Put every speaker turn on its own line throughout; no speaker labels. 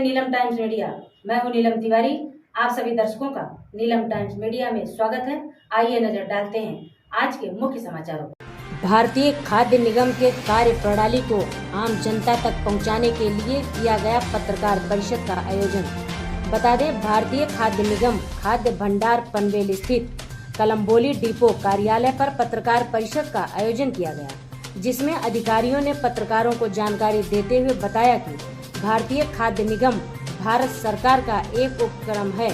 नीलम times media. मैं हूं नीलम तिवारी। आप सभी दर्शकों का नीलम टाइम्स मीडिया में स्वागत है। आइए नजर डालते हैं आज के मुख्य समाचारों पर। भारतीय खाद्य निगम के कार्य प्रणाली को आम जनता तक पहुंचाने के लिए किया गया पत्रकार परिषद का आयोजन। बता दें, भारतीय खाद्य निगम खाद्य भंडार पनवेल स्थित कलम्बोली डिपो कार्यालय पर पत्रकार परिषद का आयोजन किया गया, जिसमें अधिकारियों ने पत्रकारों को जानकारी देते हुए बताया कि भारतीय खाद्य निगम भारत सरकार का एक उपक्रम है,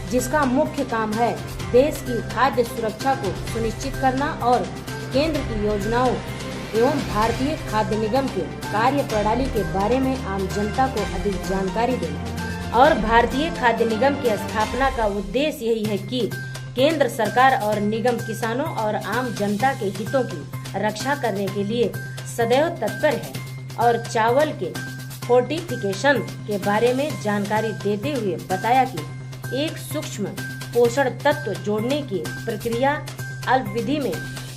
जिसका मुख्य काम है देश की खाद्य सुरक्षा को सुनिश्चित करना और केंद्र की योजनाओं एवं भारतीय खाद्य निगम के कार्य प्रणाली के बारे में आम जनता को अधिक जानकारी देना। और भारतीय खाद्य निगम की स्थापना का उद्देश्य यही है कि केंद्र सरकार और निगम किसानों और आम जनता के हितों की रक्षा करने के लिए सदैव तत्पर है और चावल के फोर्टिफिकेशन के बारे में जानकारी देते हुए बताया कि एक सूक्ष्म पोषण तत्व जोड़ने की प्रक्रिया अल्पावधि में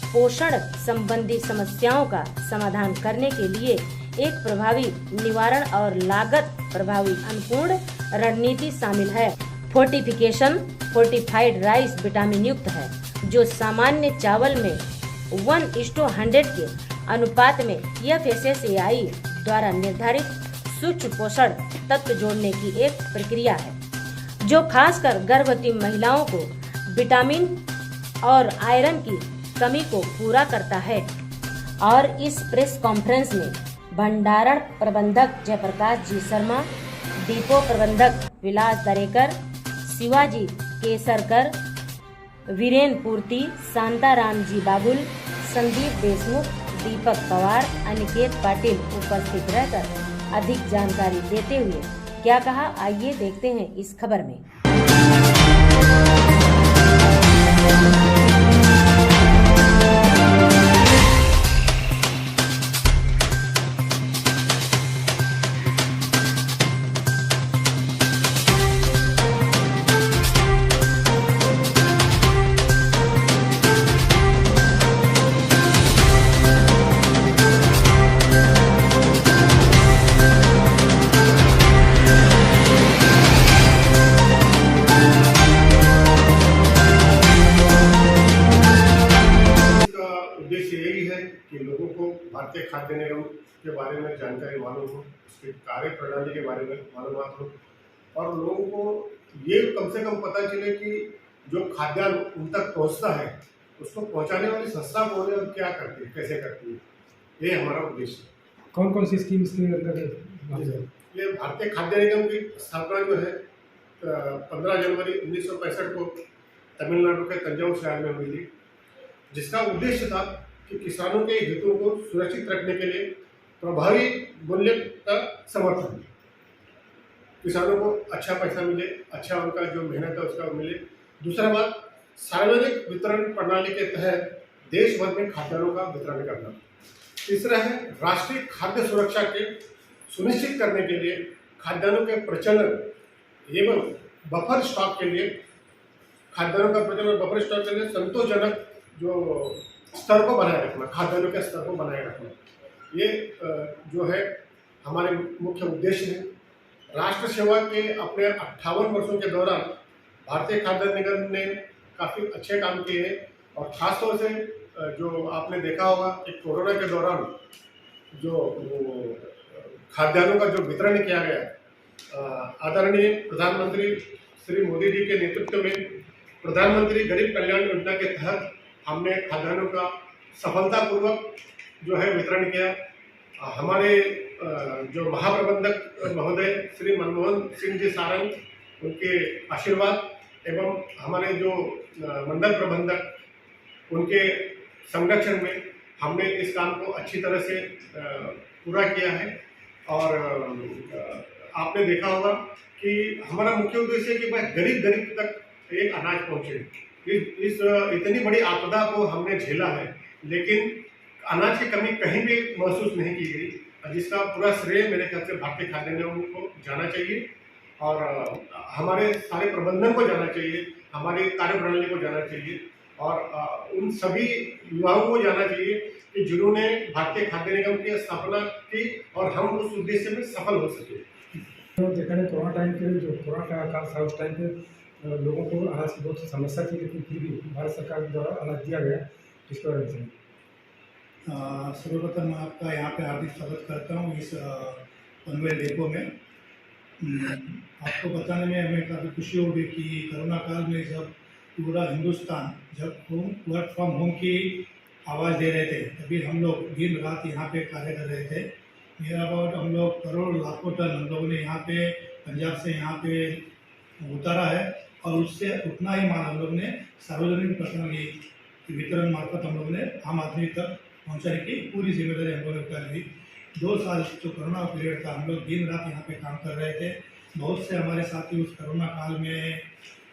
पोषण संबंधी समस्याओं का समाधान करने के लिए एक प्रभावी निवारण और लागत प्रभावी अनुकूल रणनीति शामिल है। फोर्टिफिकेशन फोर्टिफाइड राइस विटामिन युक्त है, जो सामान्य चावल में 1:100 के अनुपात में FSSAI द्वारा निर्धारित सूक्ष्म पोषण तत्व जोड़ने की एक प्रक्रिया है, जो खासकर गर्भवती महिलाओं को विटामिन और आयरन की कमी को पूरा करता है। और इस प्रेस कॉन्फ्रेंस में भंडारण प्रबंधक जयप्रकाश जी शर्मा, डिपो प्रबंधक विलास दरेकर, शिवाजी केसरकर, वीरेन पूर्ति, शांताराम जी बाबुल, संदीप देशमुख, दीपक पवार, अनिकेत पाटिल उपस्थित रहकर अधिक जानकारी देते हुए क्या कहा, आइए देखते हैं इस खबर में।
उद्देश्य यही है कि लोगों को भारतीय खाद्य निगम के बारे में जानकारी मालूम हो, उसके कार्य प्रणाली के बारे में मालूमात हो और लोगों को ये कम से कम पता चले कि जो खाद्यान्न उन तक पहुंचता है उसको पहुंचाने वाली संस्था कौन है और क्या करती है, कैसे करती है, ये हमारा उद्देश्य है।
कौन कौन सी स्कीम इसके अंदर है?
ये भारतीय खाद्य निगम की स्थापना जो है 15 जनवरी 1965 को तमिलनाडु के तंजावुर शहर में हुई थी, जिसका उद्देश्य था कि किसानों के हितों को सुरक्षित रखने के लिए प्रभावी मूल्य का समर्थन, किसानों को अच्छा पैसा मिले, अच्छा उनका जो मेहनत है उसका मिले। दूसरा बात, सार्वजनिक वितरण प्रणाली के तहत देश भर में खाद्यान्नों का वितरण करना। तीसरा है राष्ट्रीय खाद्य सुरक्षा के सुनिश्चित करने के लिए खाद्यान्नों के प्रचलन एवं बफर स्टॉक के लिए खाद्यान्नों का प्रचलन बफर स्टॉक के लिए संतोषजनक जो स्तर को बनाए रखना, खाद्यान्नों के स्तर को बनाए रखना, ये जो है हमारे मुख्य उद्देश्य है। राष्ट्र सेवा के अपने 58 वर्षों के दौरान भारतीय खाद्य निगम ने काफ़ी अच्छे काम किए हैं और ख़ासतौर से जो आपने देखा होगा कि कोरोना के दौरान जो खाद्यान्नों का जो वितरण किया गया, आदरणीय प्रधानमंत्री श्री मोदी जी के नेतृत्व में प्रधानमंत्री गरीब कल्याण योजना के तहत हमने खाद्यान्नों का सफलतापूर्वक जो है वितरण किया। हमारे जो महाप्रबंधक महोदय श्री मनमोहन सिंह जी सारंग, उनके आशीर्वाद एवं हमारे जो मंडल प्रबंधक उनके संरक्षण में हमने इस काम को अच्छी तरह से पूरा किया है। और आपने देखा होगा कि हमारा मुख्य उद्देश्य है कि भाई गरीब तक एक अनाज पहुँचे। इस इतनी बड़ी आपदा को हमने झेला है, लेकिन अनाज की कमी कहीं भी महसूस नहीं की गई, जिसका पूरा श्रेय मेरे ख्याल से भारतीय खाद्य निगम को जाना चाहिए और हमारे सारे प्रबंधन को जाना चाहिए, हमारी कार्यप्रणाली को जाना चाहिए और उन सभी युवाओं को जाना चाहिए कि जिन्होंने भारतीय खाद्य निगम की स्थापना की और हम उस उद्देश्य में सफल हो सके।
तो देखा जाए कोरोना टाइम पे जो कोरोना का काल था उस टाइम पे लोगों को अनाज की बहुत समस्या थी, लेकिन फिर भी भारत सरकार द्वारा अनाज दिया गया। इसके बारे में
सर्वप्रथम मैं आपका यहाँ पे हार्दिक स्वागत करता हूँ इस पनवेल डेपो में। आपको बताने में हमें काफ़ी खुशी होगी कि कोरोना काल में जब पूरा हिंदुस्तान जब वर्क फ्रॉम होम की आवाज़ दे रहे थे, तभी हम लोग दिन रात यहाँ पे कार्य कर रहे थे। नियर अबाउट हम लोग करोड़ लाखों टन हम लोगों ने यहाँ पे पंजाब से यहाँ पे उतारा है, और उससे उतना ही माल हम लोग ने सार्वजनिक प्रणाली वितरण मार्फत हम लोग ने आम आदमी तक पहुँचाने की पूरी जिम्मेदारी हम लोगों ने उठा ली। 2 साल जो कोरोना पीरियड था, हम लोग दिन रात यहाँ पे काम कर रहे थे। बहुत से हमारे साथी उस कोरोना काल में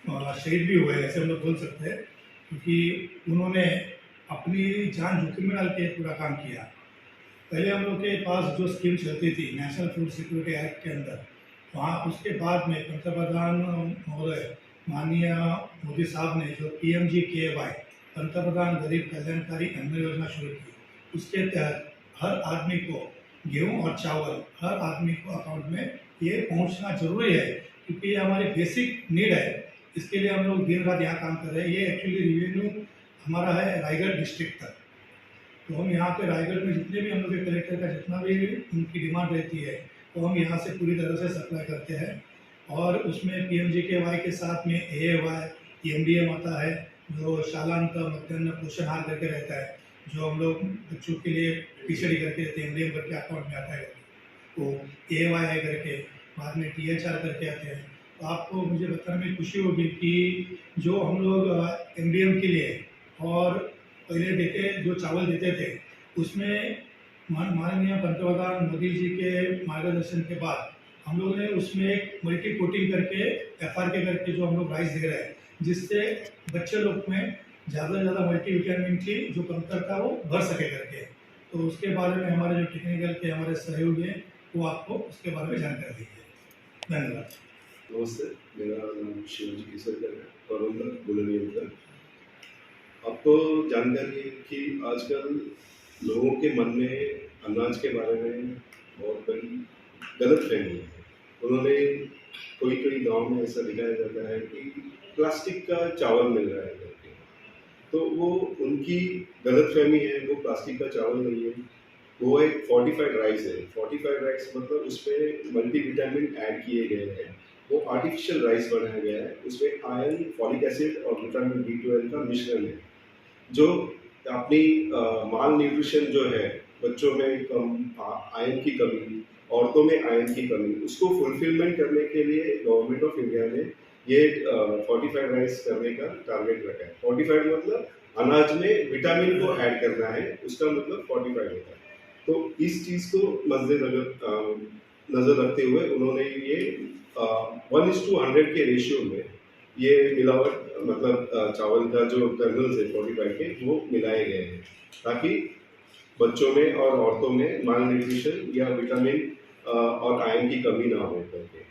शहीद भी हुए, ऐसे हम लोग बोल सकते हैं, क्योंकि उन्होंने अपनी जान जोखिम में डाल के पूरा काम किया। पहले हम लोग के पास जो स्कीम चलती थी नेशनल फूड सिक्योरिटी एक्ट के अंदर, वहाँ उसके बाद में पंतप्रधान महोदय माननीय मोदी साहब ने जो PMGKY पंतप्रधान गरीब कल्याणकारी अन्न योजना शुरू की, उसके तहत हर आदमी को गेहूं और चावल हर आदमी को अकाउंट में ये पहुंचना जरूरी है, क्योंकि ये हमारी बेसिक नीड है। इसके लिए हम लोग दिन रात यहाँ काम कर रहे हैं। ये एक्चुअली रिवेन्यू हमारा है रायगढ़ डिस्ट्रिक्ट तक, तो हम यहाँ पे रायगढ़ में जितने भी हम लोग के कलेक्टर का जितना भी उनकी डिमांड रहती है, तो हम यहाँ से पूरी तरह से सप्लाई करते हैं। और उसमें PMGKY के साथ में AAY MDM आता है, जो शालांत मध्याह्न पोषण आहार करके रहता है, जो हम लोग बच्चों के लिए खिचड़ी करके देते हैं, MDM करके अकाउंट में आता है। तो AAY है करके, बाद में THR करके आते हैं। तो आपको मुझे बताने में खुशी होगी कि जो हम लोग MDM के लिए और पहले देते जो चावल देते थे, उसमें माननीय पंतप्रधान मोदी जी के मार्गदर्शन के बाद हम लोग ने उसमें एक मल्टी कोटिंग करके FRK करके जो हम लोग राइस दे रहे हैं, जिससे बच्चे लोग में ज़्यादा से ज़्यादा मल्टी विटामिन की जो कमतरता वो भर सके करके। तो उसके बारे में हमारे जो टेक्निकल के हमारे सहयोगी हैं, वो आपको उसके बारे में जानकारी देंगे। धन्यवाद।
नमस्ते, मेरा नाम शिवाजी केसरकर है, प्रबंधक बुलंदशहर। आपको जानकारी है कि आजकल लोगों के मन में अनाज के बारे में बहुत बड़ी गलतफहमी है। उन्होंने कोई गांव में ऐसा दिखाया जाता है कि प्लास्टिक का चावल मिल रहा है करके, तो वो उनकी गलतफहमी है। वो प्लास्टिक का चावल नहीं है, वो एक फोर्टिफाइड राइस है। फोर्टिफाइड राइस मतलब उसमें मल्टीविटामिन ऐड किए गए हैं, वो आर्टिफिशियल राइस बनाया गया है। उसमें आयरन, फॉलिक एसिड और विटामिन B12 का मिश्रण है, जो अपनी माल न्यूट्रिशन जो है, बच्चों में कम आयरन की कमी, औरतों में आयरन की कमी, उसको फुलफिलमेंट करने के लिए गवर्नमेंट ऑफ इंडिया ने ये फोर्टिफाइड राइस करने का टारगेट रखा है। फोर्टिफाइड मतलब अनाज में विटामिन को ऐड करना है, उसका मतलब फोर्टिफाइड होता है। तो इस चीज़ को नज़र रखते हुए उन्होंने ये 1:100 के रेशियो में ये मिलावट मतलब चावल का जो कर्नल्स है फोर्टिफाइड के, वो मिलाए गए हैं, ताकि बच्चों में और औरतों में माल न्यूट्रिशन या विटामिन और आयरन की कमी ना हो करके।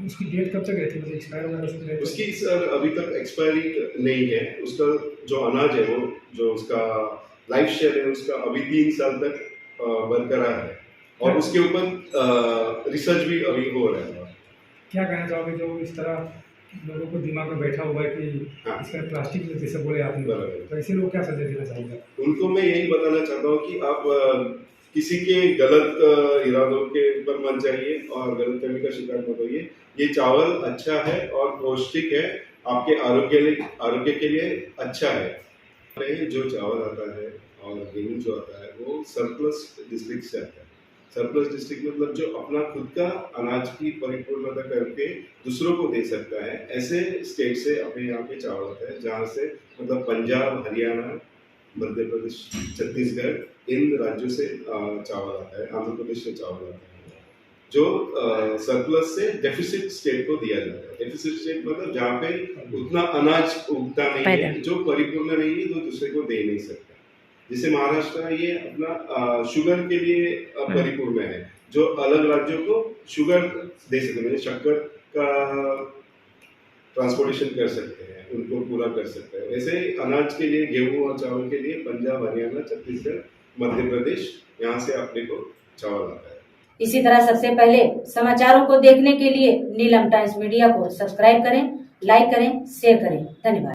उसकी डेट कब तक रहती है, एक्सपायर वगैरह
उसकी सर अभी तक एक्सपायरी नहीं है। उसका जो अनाज है, वो जो उसका लाइफ शेयर है, उसका अभी 3 साल तक बरकरार है, और उसके ऊपर रिसर्च भी अभी हो रहा है।
क्या कहना चाहोगे जो इस तरह लोगों को दिमाग में बैठा हुआ है कि इसका प्लास्टिक जैसे बोले आपने, तो ऐसे लोग क्या सजा देना चाहोगे?
उनको मैं यही बताना चाहता हूँ कि आप किसी के गलत इरादों के ऊपर मत जाइए और गलतफहमी का शिकार मत होइए। ये चावल अच्छा है और पौष्टिक है, आपके आरोग्य के लिए अच्छा है। जो चावल आता है और गेहूं जो आता है, वो सरप्लस डिस्ट्रिक्ट से आता है। सरप्लस डिस्ट्रिक्ट मतलब जो अपना खुद का अनाज की परिपूर्णता करके दूसरों को दे सकता है, ऐसे स्टेट से अपने यहाँ पे चावल आता है, जहाँ से मतलब पंजाब, हरियाणा, मध्य प्रदेश, छत्तीसगढ़, इन राज्यों से चावल आता है, आंध्र प्रदेश से चावल आता है, जो सरप्लस से डेफिसिट स्टेट को दिया जाता है। डेफिसिट स्टेट मतलब जहाँ पे उतना अनाज उगता नहीं है, जो परिपूर्ण नहीं है, जो दूसरे को दे नहीं सकता। जैसे महाराष्ट्र है, ये अपना शुगर के लिए परिपूर्ण है, जो अलग राज्यों को शुगर दे सकते हैं, शक्कर का ट्रांसपोर्टेशन कर सकते हैं, उनको पूरा कर सकते हैं। वैसे अनाज के लिए, गेहूं और चावल के लिए पंजाब, हरियाणा, छत्तीसगढ़, मध्य प्रदेश, यहाँ से अपने को चावल आता है।
इसी तरह सबसे पहले समाचारों को देखने के लिए नीलम टाइम्स मीडिया को सब्सक्राइब करें, लाइक करें, शेयर करें। धन्यवाद।